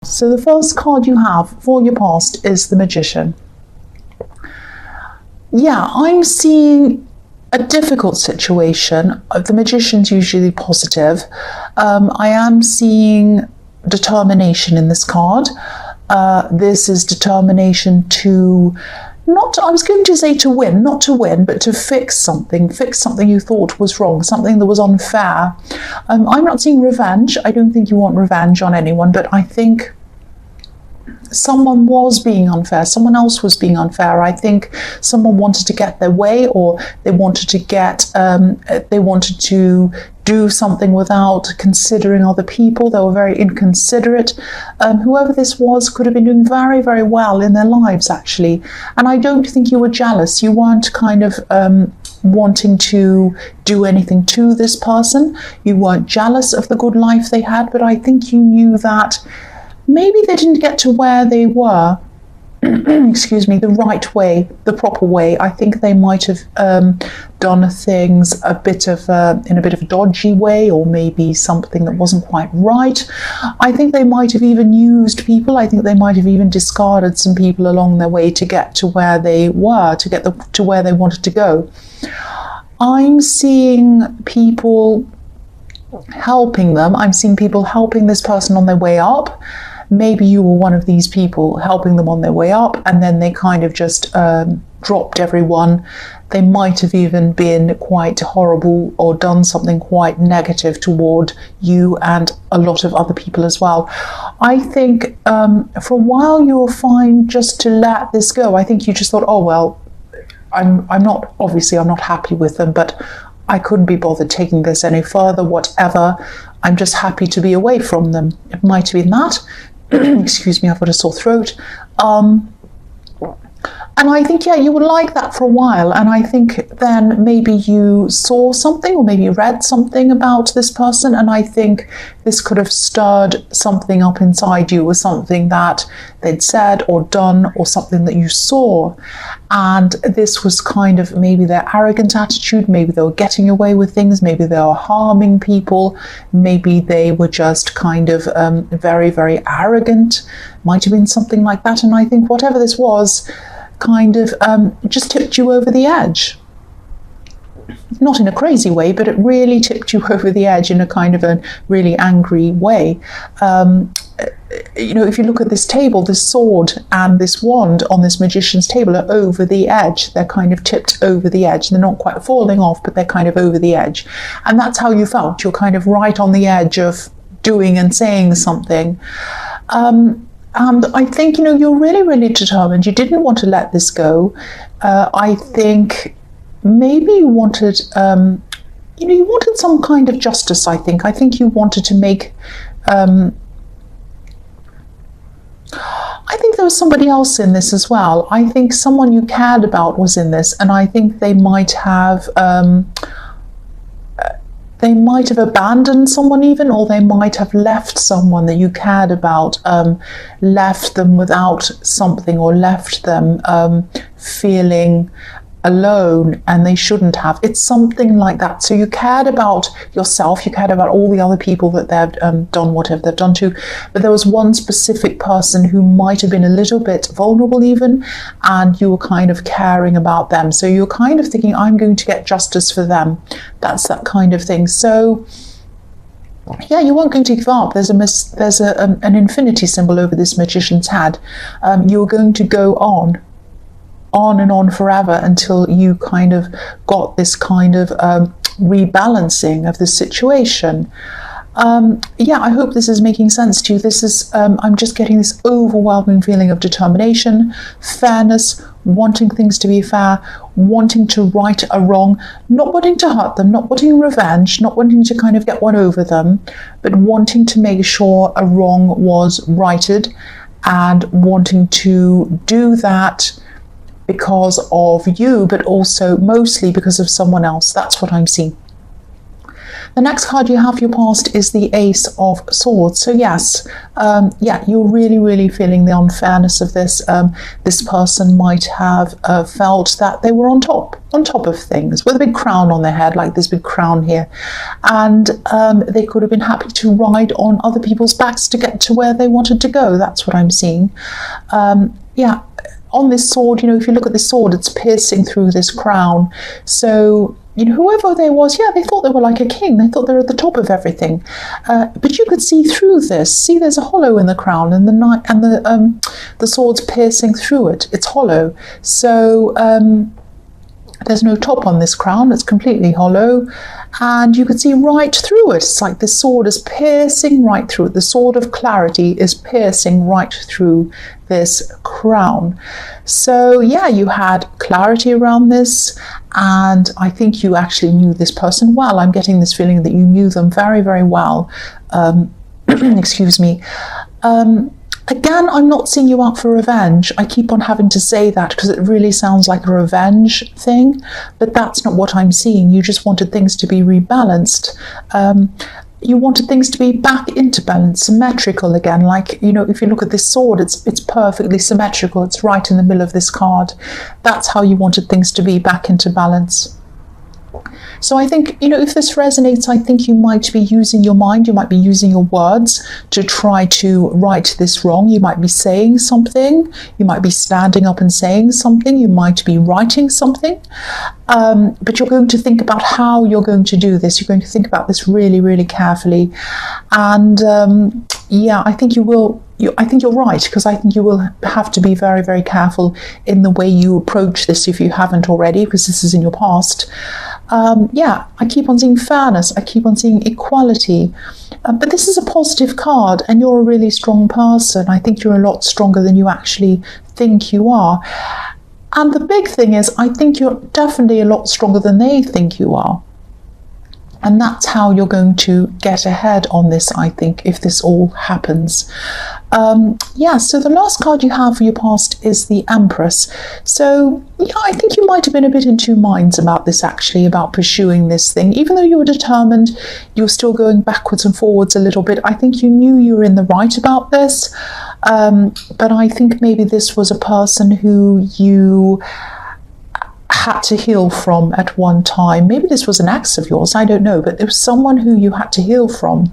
So the first card you have for your past is the Magician. Yeah, I'm seeing a difficult situation. The Magician's usually positive. I am seeing determination in this card. This is determination to not, I was going to say to win, not to win, but to fix something you thought was wrong, something that was unfair. I'm not seeing revenge. I don't think you want revenge on anyone, but I think someone was being unfair, someone else was being unfair. I think someone wanted to get their way, or they wanted to do something without considering other people. They were very inconsiderate. Whoever this was could have been doing very, very well in their lives, actually. And I don't think you were jealous. You weren't kind of wanting to do anything to this person. You weren't jealous of the good life they had, but I think you knew that maybe they didn't get to where they were, excuse me, the right way, the proper way. I think they might have done things in a bit of a dodgy way, or maybe something that wasn't quite right. I think they might have even used people. I think they might have even discarded some people along their way to get to where they were, to where they wanted to go. I'm seeing people helping them. I'm seeing people helping this person on their way up. Maybe you were one of these people helping them on their way up, and then they kind of just dropped everyone. They might have even been quite horrible or done something quite negative toward you and a lot of other people as well. I think for a while you were fine just to let this go. I think you just thought, oh well, I'm not happy with them, but I couldn't be bothered taking this any further, whatever. I'm just happy to be away from them. It might have been that. Excuse me, I've got a sore throat. And I think, yeah, you would like that for a while. And I think then maybe you saw something, or maybe you read something about this person. And I think this could have stirred something up inside you, or something that they'd said or done, or something that you saw. And this was kind of maybe their arrogant attitude. Maybe they were getting away with things. Maybe they were harming people. Maybe they were just kind of very, very arrogant. Might have been something like that. And I think whatever this was, kind of just tipped you over the edge. Not in a crazy way, but it really tipped you over the edge in a kind of a really angry way. If you look at this table, this sword and this wand on this Magician's table are over the edge. They're kind of tipped over the edge. They're not quite falling off, but they're kind of over the edge. And that's how you felt. You're kind of right on the edge of doing and saying something. And I think, you're really, really determined. You didn't want to let this go. I think maybe you wanted, you wanted some kind of justice, I think. I think you wanted to make, I think there was somebody else in this as well. I think someone you cared about was in this, and I think they might have abandoned someone even, or they might have left someone that you cared about, left them without something, or left them feeling alone, and they shouldn't have. It's something like that. So you cared about yourself, you cared about all the other people that they've done whatever they've done to, but there was one specific person who might have been a little bit vulnerable even, and you were kind of caring about them. So you're kind of thinking, I'm going to get justice for them. That's that kind of thing. So yeah, you weren't going to give up. There's an infinity symbol over this Magician's head. You were going to go on and on forever until you kind of got this kind of rebalancing of the situation. Yeah, I hope this is making sense to you. This is, I'm just getting this overwhelming feeling of determination, fairness, wanting things to be fair, wanting to right a wrong, not wanting to hurt them, not wanting revenge, not wanting to kind of get one over them, but wanting to make sure a wrong was righted, and wanting to do that because of you, but also mostly because of someone else. That's what I'm seeing. The next card you have for your past is the Ace of Swords. So yes, yeah, you're really feeling the unfairness of this. This person might have felt that they were on top of things, with a big crown on their head, like this big crown here, and they could have been happy to ride on other people's backs to get to where they wanted to go. That's what I'm seeing. Yeah, on this sword, you know, if you look at this sword, it's piercing through this crown. So, you know, whoever they was, yeah, they thought they were like a king. They thought they were at the top of everything. But you could see through this. See, there's a hollow in the crown, and the sword's piercing through it. It's hollow. So there's no top on this crown. It's completely hollow, and you can see right through it. It's like this sword is piercing right through it. The sword of clarity is piercing right through this crown. So yeah, you had clarity around this, and I think you actually knew this person well. I'm getting this feeling that you knew them very well. Excuse me. Again, I'm not seeing you out for revenge. I keep on having to say that because it really sounds like a revenge thing, but that's not what I'm seeing. You just wanted things to be rebalanced. You wanted things to be back into balance, symmetrical again. Like, you know, if you look at this sword, it's perfectly symmetrical. It's right in the middle of this card. That's how you wanted things to be, back into balance. So I think, you know, if this resonates, I think you might be using your mind, you might be using your words to try to right this wrong. You might be saying something, you might be standing up and saying something, you might be writing something, but you're going to think about how you're going to do this. You're going to think about this really carefully. And yeah, I think you will. I think you're right, because I think you will have to be very careful in the way you approach this if you haven't already, because this is in your past. Yeah, I keep on seeing fairness, I keep on seeing equality, but this is a positive card, and you're a really strong person. I think you're a lot stronger than you actually think you are. And the big thing is, I think you're definitely a lot stronger than they think you are. And that's how you're going to get ahead on this, I think, if this all happens. Yeah, so the last card you have for your past is the Empress. So, yeah, I think you might have been a bit in two minds about this, actually, about pursuing this thing. Even though you were determined, you were still going backwards and forwards a little bit. I think you knew you were in the right about this. But I think maybe this was a person who you had to heal from at one time. Maybe this was an ex of yours, I don't know, but there was someone who you had to heal from.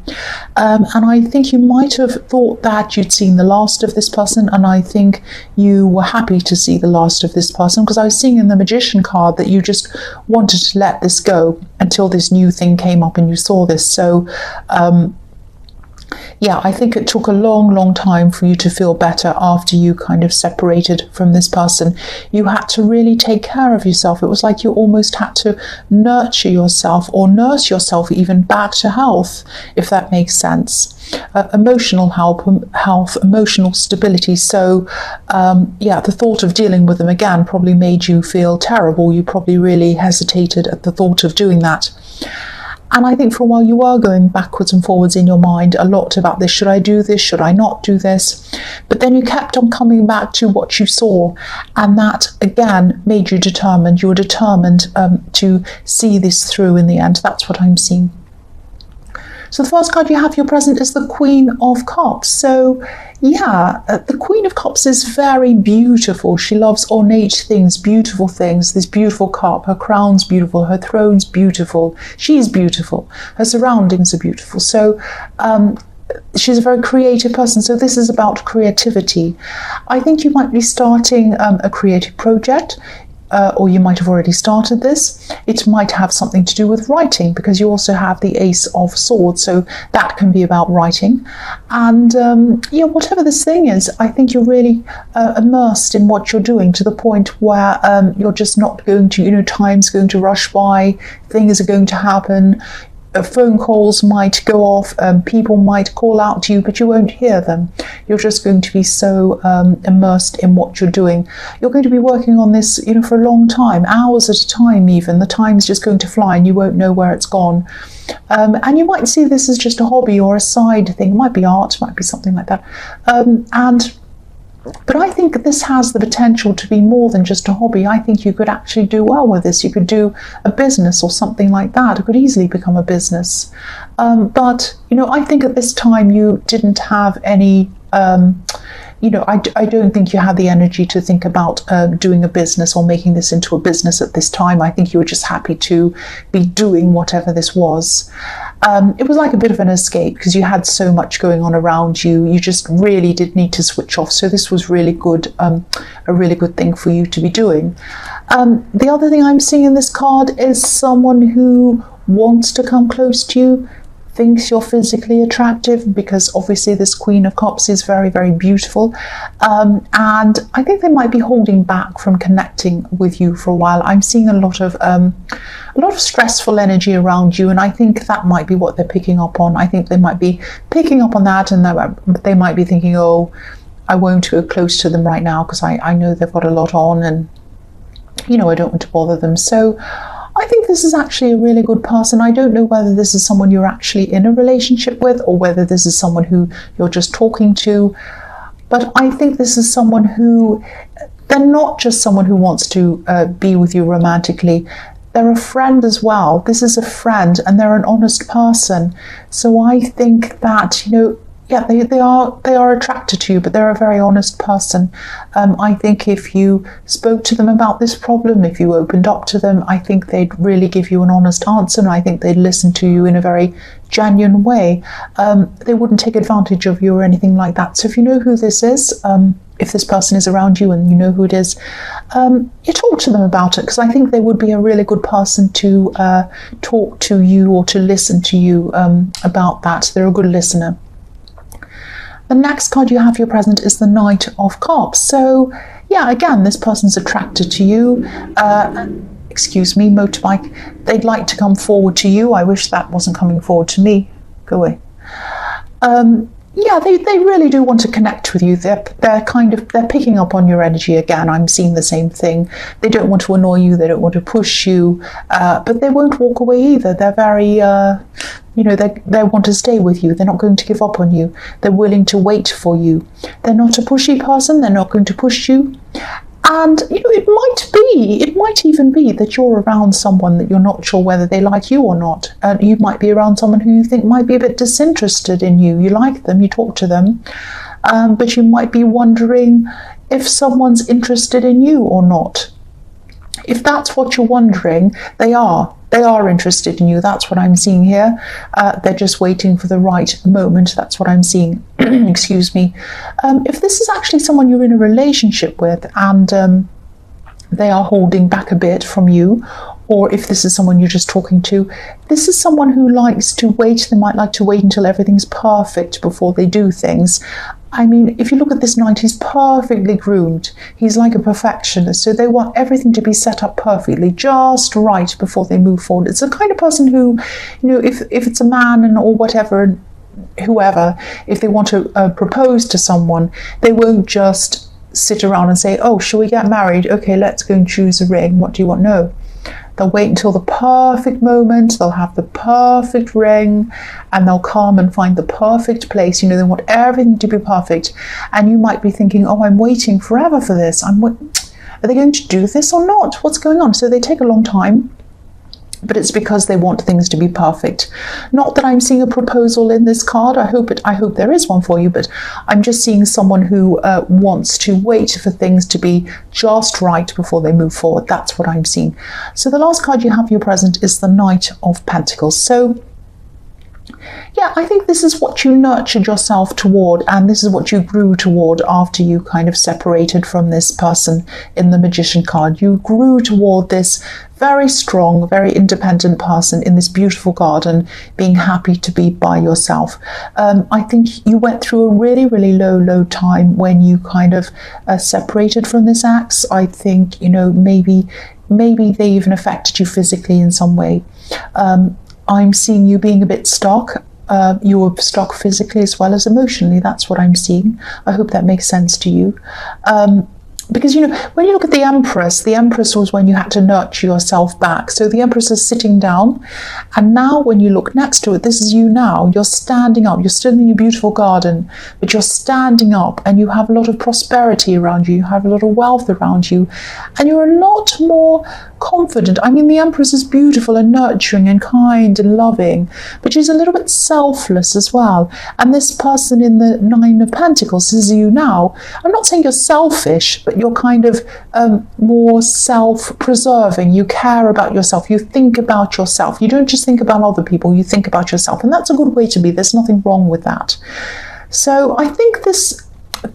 And I think you might have thought that you'd seen the last of this person, and I think you were happy to see the last of this person, because I was seeing in the Magician card that you just wanted to let this go until this new thing came up and you saw this. So yeah, I think it took a long time for you to feel better after you kind of separated from this person. You had to really take care of yourself. It was like you almost had to nurture yourself, or nurse yourself even back to health, if that makes sense. Emotional health, emotional stability. So yeah, the thought of dealing with them again probably made you feel terrible. You probably really hesitated at the thought of doing that. And I think for a while you were going backwards and forwards in your mind a lot about this. Should I do this? Should I not do this? But then you kept on coming back to what you saw. And that, again, made you determined. You were determined to see this through in the end. That's what I'm seeing. So the first card you have for your present is the Queen of Cups. So yeah, the Queen of Cups is very beautiful. She loves ornate things, beautiful things. This beautiful cup, her crown's beautiful, her throne's beautiful. She's beautiful. Her surroundings are beautiful. So she's a very creative person. So this is about creativity. I think you might be starting a creative project. Or you might have already started this. It might have something to do with writing, because you also have the Ace of Swords, so that can be about writing. And yeah, whatever this thing is, I think you're really immersed in what you're doing, to the point where you're just not going to, you know, time's going to rush by, things are going to happen. Phone calls might go off, people might call out to you, but you won't hear them. You're just going to be so immersed in what you're doing. You're going to be working on this, you know, for a long time, hours at a time even. The time's just going to fly and you won't know where it's gone. And you might see this as just a hobby or a side thing. It might be art, it might be something like that. And But I think this has the potential to be more than just a hobby. I think you could actually do well with this. You could do a business or something like that. It could easily become a business. But, I think at this time you didn't have any, I don't think you had the energy to think about doing a business or making this into a business at this time. I think you were just happy to be doing whatever this was. It was like a bit of an escape because you had so much going on around you. You just really did need to switch off. So this was really good, a really good thing for you to be doing. The other thing I'm seeing in this card is someone who wants to come close to you, thinks you're physically attractive, because obviously this Queen of Cups is very, very beautiful. And I think they might be holding back from connecting with you for a while. I'm seeing a lot of stressful energy around you, and I think that might be what they're picking up on. I think they might be picking up on that, and they might be thinking, oh, I won't go close to them right now because I know they've got a lot on, and I don't want to bother them. So I think this is actually a really good person. I don't know whether this is someone you're actually in a relationship with or whether this is someone who you're just talking to. But I think this is someone who, they're not just someone who wants to be with you romantically. They're a friend as well. This is a friend and they're an honest person. So I think that, they are attracted to you, but they're a very honest person. I think if you spoke to them about this problem, if you opened up to them, I think they'd really give you an honest answer, and I think they'd listen to you in a very genuine way. They wouldn't take advantage of you or anything like that. So if you know who this is, if this person is around you and you know who it is, you talk to them about it, because I think they would be a really good person to talk to you or to listen to you about that. They're a good listener. The next card you have for your present is the Knight of Cups. So, yeah, again, this person's attracted to you. Excuse me, motorbike. They'd like to come forward to you. I wish that wasn't coming forward to me. Go away. Yeah, they really do want to connect with you. They're picking up on your energy again. I'm seeing the same thing. They don't want to annoy you. They don't want to push you, but they won't walk away either. They're very, they want to stay with you. They're not going to give up on you. They're willing to wait for you. They're not a pushy person. They're not going to push you. And, it might even be that you're around someone that you're not sure whether they like you or not. You might be around someone who you think might be a bit disinterested in you. You like them, you talk to them, but you might be wondering if someone's interested in you or not. If that's what you're wondering, they are. They are interested in you. That's what I'm seeing here. They're just waiting for the right moment. That's what I'm seeing. Excuse me. If this is actually someone you're in a relationship with and they are holding back a bit from you, or if this is someone you're just talking to, this is someone who likes to wait. They might like to wait until everything's perfect before they do things. I mean, if you look at this knight, he's perfectly groomed. He's like a perfectionist. So they want everything to be set up perfectly, just right before they move forward. It's the kind of person who, if it's a man or whatever, whoever, if they want to propose to someone, they won't just sit around and say, oh, shall we get married? Okay, let's go and choose a ring. What do you want? No. They'll wait until the perfect moment, they'll have the perfect ring, and they'll come and find the perfect place. They want everything to be perfect. And you might be thinking, oh, I'm waiting forever for this. Are they going to do this or not? What's going on? So they take a long time. But it's because they want things to be perfect. Not that I'm seeing a proposal in this card. I hope there is one for you, but I'm just seeing someone who wants to wait for things to be just right before they move forward. That's what I'm seeing. So the last card you have for your present is the Knight of Pentacles. So yeah, I think this is what you nurtured yourself toward, and this is what you grew toward after you kind of separated from this person in the Magician card. You grew toward this very strong, very independent person in this beautiful garden, being happy to be by yourself. I think you went through a really, really low time when you kind of separated from this ex. I think, maybe they even affected you physically in some way. I'm seeing you being a bit stuck. You were stuck physically as well as emotionally. That's what I'm seeing. I hope that makes sense to you. because, when you look at the Empress was when you had to nurture yourself back. So the Empress is sitting down, and now when you look next to it, this is you now. You're standing up. You're still in your beautiful garden, but you're standing up, and you have a lot of prosperity around you. You have a lot of wealth around you, and you're a lot more confident. I mean, the Empress is beautiful and nurturing and kind and loving, but she's a little bit selfless as well. And this person in the Nine of Pentacles, this is you now. I'm not saying you're selfish, but you're kind of more self-preserving. You care about yourself. You think about yourself. You don't just think about other people. You think about yourself. And that's a good way to be. There's nothing wrong with that. So I think this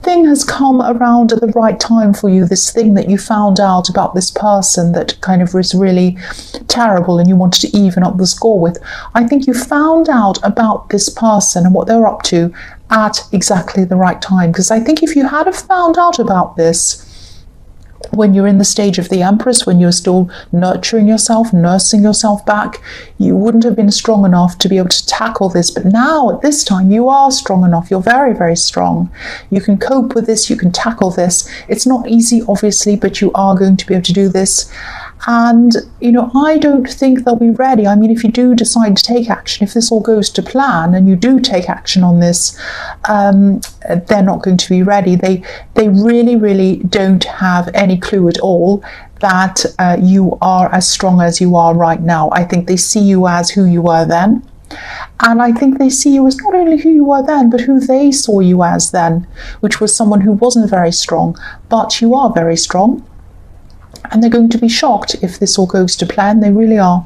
thing has come around at the right time for you, this thing that you found out about this person that kind of was really terrible and you wanted to even up the score with. I think you found out about this person and what they're up to at exactly the right time. Because I think if you had found out about this when you're in the stage of the Empress, when you're still nurturing yourself, nursing yourself back, you wouldn't have been strong enough to be able to tackle this. But now at this time, you are strong enough. You're very, very strong. You can cope with this. You can tackle this. It's not easy, obviously, but you are going to be able to do this. And, I don't think they'll be ready. I mean, if you do decide to take action, if this all goes to plan and you do take action on this, they're not going to be ready. They really, really don't have any clue at all that you are as strong as you are right now. I think they see you as who you were then. And I think they see you as not only who you were then, but who they saw you as then, which was someone who wasn't very strong, but you are very strong. And they're going to be shocked if this all goes to plan. They really are.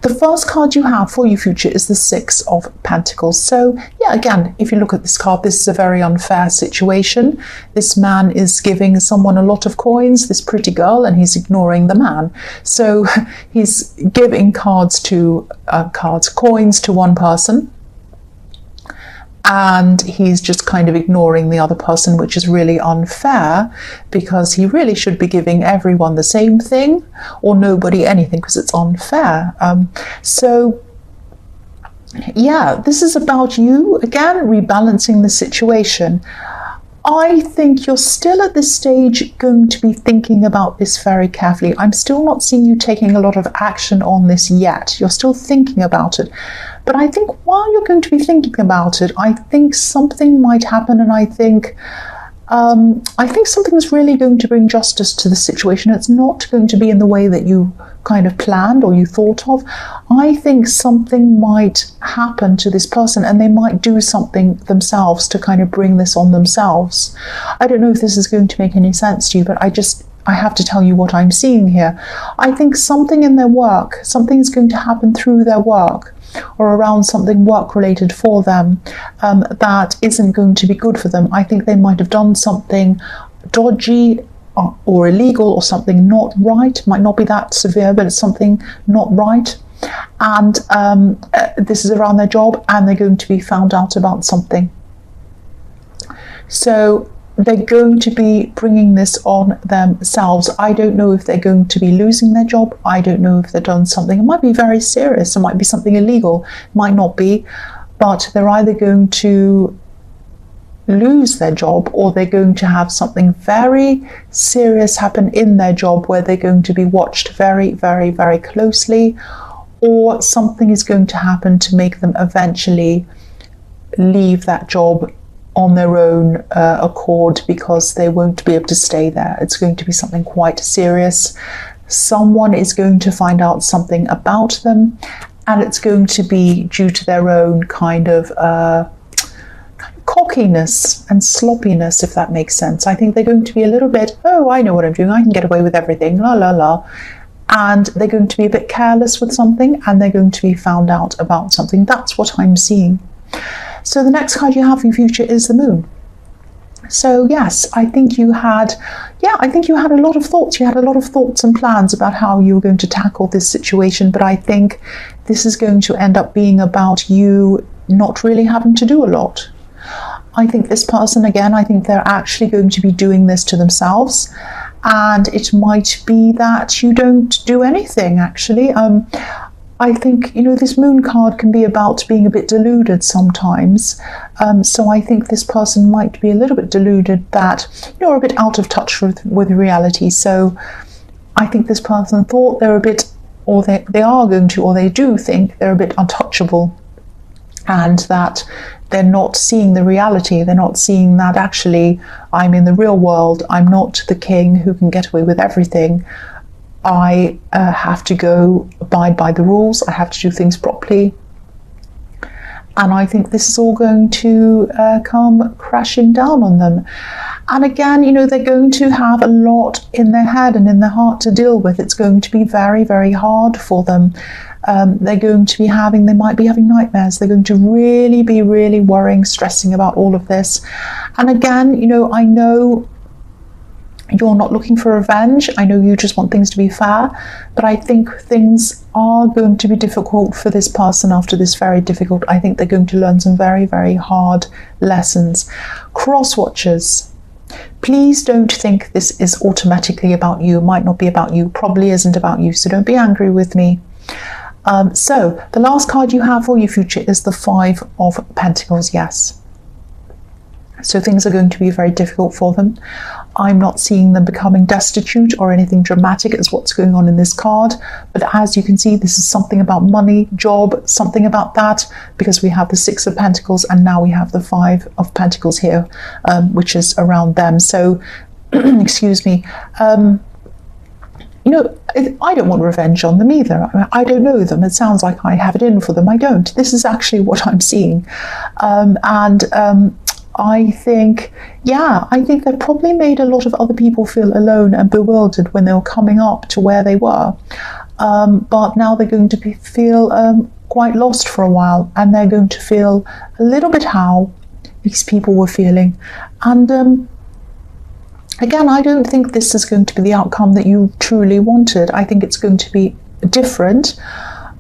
The first card you have for your future is the Six of Pentacles. So, yeah, again, if you look at this card, this is a very unfair situation. This man is giving someone a lot of coins, this pretty girl, and he's ignoring the man. So he's giving coins to one person, and he's just kind of ignoring the other person, which is really unfair, because he really should be giving everyone the same thing or nobody anything, because it's unfair. So yeah, this is about you, again, rebalancing the situation. I think you're still at this stage going to be thinking about this very carefully. I'm still not seeing you taking a lot of action on this yet. You're still thinking about it. But I think while you're going to be thinking about it, I think something might happen, and I think something's really going to bring justice to the situation. It's not going to be in the way that you kind of planned or you thought of. I think something might happen to this person, and they might do something themselves to kind of bring this on themselves. I don't know if this is going to make any sense to you, but I have to tell you what I'm seeing here. I think something in their work, something's going to happen through their work or around something work related for them that isn't going to be good for them. I think they might have done something dodgy or illegal or something not right. Might not be that severe, but it's something not right. And this is around their job, and they're going to be found out about something. So they're going to be bringing this on themselves. I don't know if they're going to be losing their job. I don't know if they've done something. It might be very serious. It might be something illegal. It might not be. But they're either going to lose their job, or they're going to have something very serious happen in their job where they're going to be watched very, very, very closely, or something is going to happen to make them eventually leave that job on their own accord, because they won't be able to stay there. It's going to be something quite serious. Someone is going to find out something about them, and it's going to be due to their own kind of cockiness and sloppiness, if that makes sense. I think they're going to be a little bit, oh, I know what I'm doing, I can get away with everything, la la la. And they're going to be a bit careless with something, and they're going to be found out about something. That's what I'm seeing. So the next card you have in future is the Moon. So yes, I think you had a lot of thoughts. You had a lot of thoughts and plans about how you were going to tackle this situation, but I think this is going to end up being about you not really having to do a lot. I think this person, again, I think they're actually going to be doing this to themselves, and it might be that you don't do anything, actually. I think, this moon card can be about being a bit deluded sometimes. So I think this person might be a little bit deluded that, a bit out of touch with reality. So I think this person thought they're a bit, or they are going to, or they do think they're a bit untouchable, and that they're not seeing the reality. They're not seeing that actually I'm in the real world. I'm not the king who can get away with everything. I have to go abide by the rules. I have to do things properly. And I think this is all going to come crashing down on them. And again, they're going to have a lot in their head and in their heart to deal with. It's going to be very, very hard for them. They're going to be they might be having nightmares. They're going to really be worrying, stressing about all of this. And again, I know you're not looking for revenge. I know you just want things to be fair, but I think things are going to be difficult for this person after this. Very difficult. I think they're going to learn some very, very hard lessons. Cross watchers, please don't think this is automatically about you. It might not be about you, probably isn't about you, so don't be angry with me. So the last card you have for your future is the Five of Pentacles. Yes. So things are going to be very difficult for them. I'm not seeing them becoming destitute or anything dramatic is what's going on in this card. But as you can see, this is something about money, job, something about that, because we have the Six of Pentacles and now we have the Five of Pentacles here, which is around them. So, excuse me, I don't want revenge on them either. I don't know them. It sounds like I have it in for them. I don't. This is actually what I'm seeing. I think they've probably made a lot of other people feel alone and bewildered when they were coming up to where they were. But now they're going to feel quite lost for a while, and they're going to feel a little bit how these people were feeling. And again, I don't think this is going to be the outcome that you truly wanted. I think it's going to be different.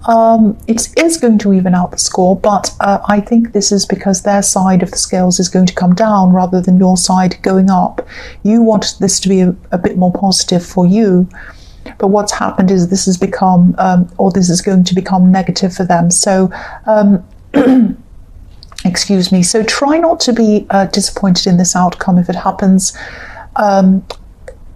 It is going to even out the score, but I think this is because their side of the scales is going to come down rather than your side going up. You want this to be a bit more positive for you, but what's happened is this has become, or this is going to become negative for them. So, excuse me. So try not to be disappointed in this outcome if it happens.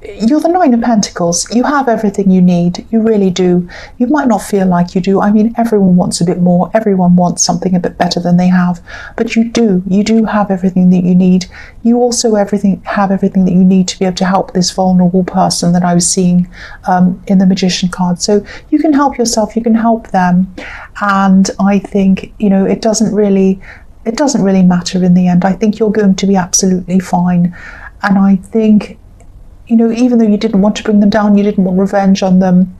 You're the Nine of Pentacles. You have everything you need. You really do. You might not feel like you do. I mean, everyone wants a bit more. Everyone wants something a bit better than they have. But you do. You do have everything that you need. You also have everything that you need to be able to help this vulnerable person that I was seeing in the Magician card. So you can help yourself. You can help them. And I think, it doesn't really matter in the end. I think you're going to be absolutely fine. And I think, even though you didn't want to bring them down, you didn't want revenge on them,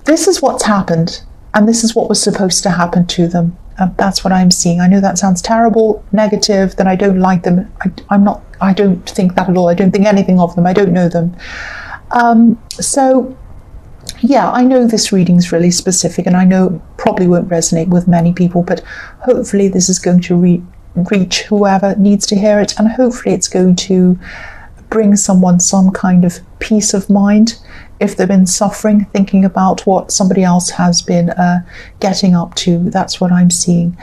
this is what's happened, and this is what was supposed to happen to them. That's what I'm seeing. I know that sounds terrible, negative, that I don't like them. I don't think that at all. I don't think anything of them. I don't know them. So, yeah, I know this reading's really specific, and I know it probably won't resonate with many people, but hopefully this is going to reach whoever needs to hear it, and hopefully it's going to bring someone some kind of peace of mind if they've been suffering, thinking about what somebody else has been getting up to. That's what I'm seeing.